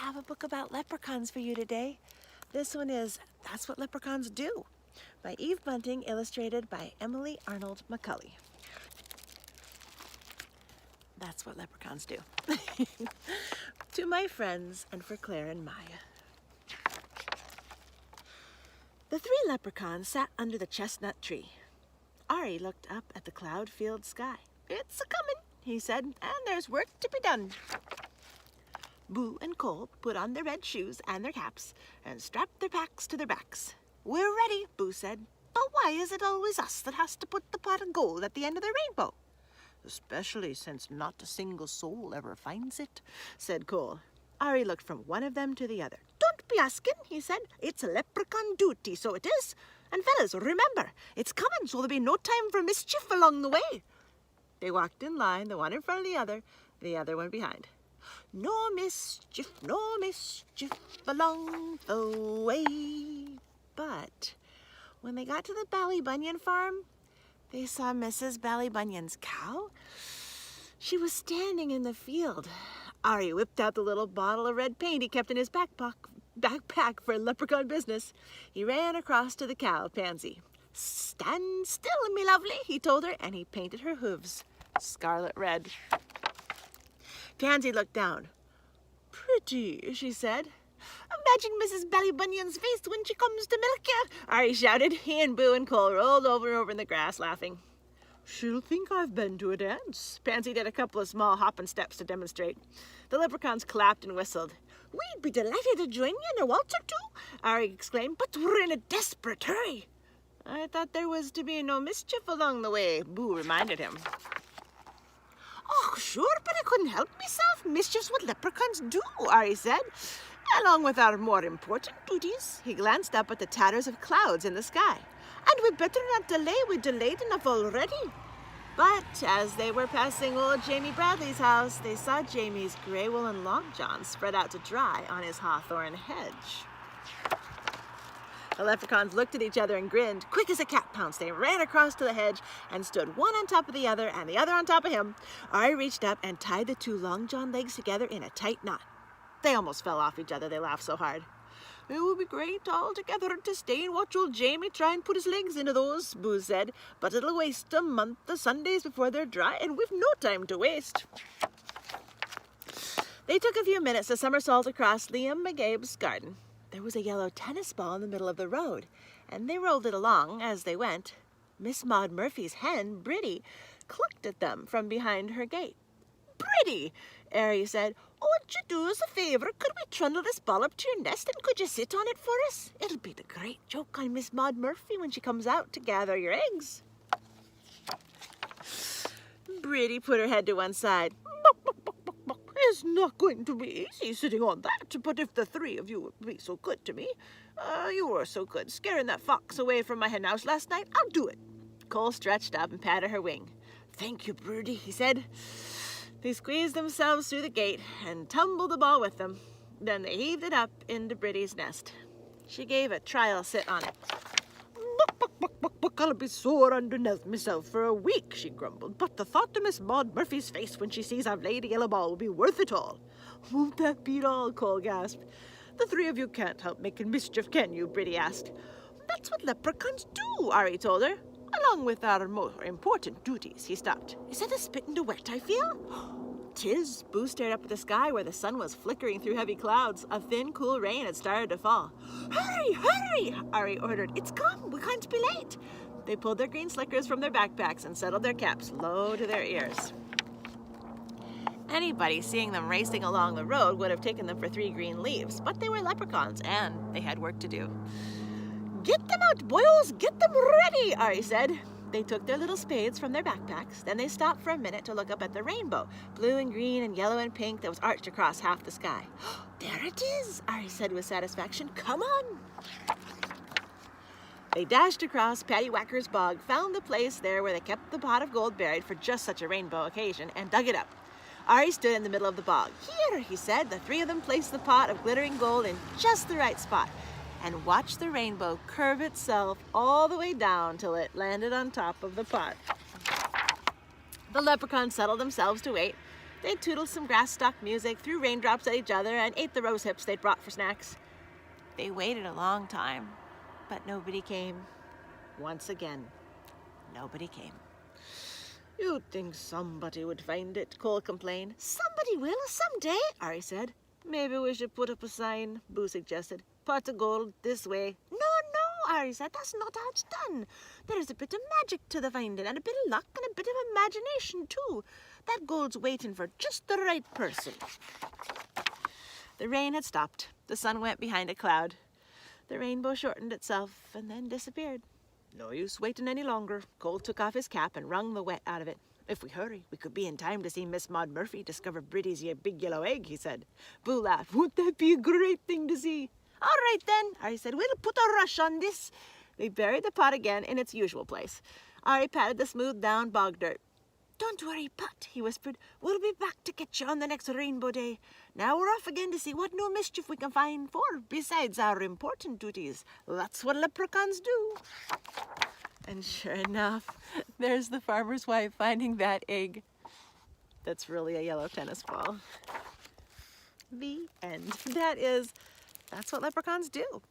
have a book about leprechauns for you today. This one is That's What Leprechauns Do by Eve Bunting, illustrated by Emily Arnold McCulley. That's what leprechauns do. To my friends and for Claire and Maya. The three leprechauns sat under the chestnut tree. Ari looked up at the cloud-filled sky. "It's a-comin'," he said, "and there's work to be done." Boo and Cole put on their red shoes and their caps and strapped their packs to their backs. "We're ready," Boo said. "But why is it always us that has to put the pot of gold at the end of the rainbow?" "Especially since not a single soul ever finds it," said Cole. Ari looked from one of them to the other. "Don't be asking," he said. "It's a leprechaun duty, so it is. And fellas, remember, it's coming, so there'll be no time for mischief along the way." They walked in line, the one in front of the other one behind. No mischief along the way. But when they got to the Ballybunion farm, they saw Mrs. Ballybunion's cow. She was standing in the field. Ari whipped out the little bottle of red paint he kept in his backpack for leprechaun business. He ran across to the cow, Pansy. "Stand still, me lovely," he told her, and he painted her hooves scarlet red. Pansy looked down. "Pretty," she said. "Imagine Mrs. Ballybunion's face when she comes to milk you," Ari shouted. He and Boo and Cole rolled over in the grass, laughing. "She'll think I've been to a dance." Pansy did a couple of small hopping steps to demonstrate. The leprechauns clapped and whistled. "We'd be delighted to join you in a waltz or two," Ari exclaimed, "but we're in a desperate hurry." "I thought there was to be no mischief along the way," Boo reminded him. "Oh, sure, but I couldn't help myself. Mischief's what leprechauns do," Ari said, "along with our more important duties." He glanced up at the tatters of clouds in the sky. "And we'd better not delay. We're delayed enough already." But as they were passing old Jamie Bradley's house, they saw Jamie's gray woolen long john spread out to dry on his hawthorn hedge. The leprechauns looked at each other and grinned. Quick as a cat pounce, they ran across to the hedge and stood one on top of the other and the other on top of him. Ari reached up and tied the two long john legs together in a tight knot. They almost fell off each other, they laughed so hard. "It would be great all together to stay and watch old Jamie try and put his legs into those," Boo said, "but it'll waste a month of Sundays before they're dry, and we've no time to waste." They took a few minutes to somersault across Liam McGabe's garden. There was a yellow tennis ball in the middle of the road, and they rolled it along as they went. Miss Maud Murphy's hen, Bridie, clucked at them from behind her gate. "Bridie," Ari said, "would you do us a favour? Could we trundle this ball up to your nest, and could you sit on it for us? It'll be the great joke on Miss Maud Murphy when she comes out to gather your eggs." Bridie put her head to one side. "It's not going to be easy sitting on that, but if the three of you would be so good to me, you were so good scaring that fox away from my hen house last night, I'll do it." Cole stretched up and patted her wing. "Thank you, Bridie," he said. They squeezed themselves through the gate and tumbled the ball with them. Then they heaved it up into Bridie's nest. She gave a trial sit on it. "Buck, I'll be sore underneath myself for a week," she grumbled. "But the thought of Miss Maud Murphy's face when she sees I've laid a yellow ball will be worth it all." "Won't that beat all?" Cole gasped. "The three of you can't help making mischief, can you?" Bridie asked. "That's what leprechauns do," Ari told her. "Along with our more important duties." He stopped. "Is that a spit in the wet I feel?" "'Tis." Boo stared up at the sky where the sun was flickering through heavy clouds. A thin, cool rain had started to fall. "Hurry, hurry!" Ari ordered. "It's come. We can't be late." They pulled their green slickers from their backpacks and settled their caps low to their ears. Anybody seeing them racing along the road would have taken them for three green leaves, but they were leprechauns and they had work to do. "Get them out, boys! Get them ready!" Ari said. They took their little spades from their backpacks. Then they stopped for a minute to look up at the rainbow, blue and green and yellow and pink, that was arched across half the sky. "There it is," Ari said with satisfaction. "Come on." They dashed across Paddywhacker's bog, found the place there where they kept the pot of gold buried for just such a rainbow occasion, and dug it up. Ari stood in the middle of the bog. "Here," he said. The three of them placed the pot of glittering gold in just the right spot and watched the rainbow curve itself all the way down till it landed on top of the pot. The leprechauns settled themselves to wait. They tootled some grass-stalk music, threw raindrops at each other, and ate the rose hips they'd brought for snacks. They waited a long time, but nobody came. Once again, nobody came. You'd think somebody would find it, Cole complained. Somebody will, someday, Ari said. Maybe we should put up a sign, Boo suggested. Pot of gold this way. No, Ari said, that's not how it's done. There's a bit of magic to the finding, and a bit of luck, and a bit of imagination, too. That gold's waiting for just the right person. The rain had stopped. The sun went behind a cloud. The rainbow shortened itself and then disappeared. No use waiting any longer. Cole took off his cap and wrung the wet out of it. If we hurry, we could be in time to see Miss Maud Murphy discover Bridie's big yellow egg, he said. Boo laughed. Wouldn't that be a great thing to see? All right then, Ari said. We'll put a rush on this. They buried the pot again in its usual place. Ari patted the smooth down bog dirt. Don't worry, Pot, he whispered. We'll be back to get you on the next rainbow day. Now we're off again to see what new mischief we can find for, besides our important duties. That's what leprechauns do. And sure enough, there's the farmer's wife finding that egg. That's really a yellow tennis ball. The end. That's what leprechauns do.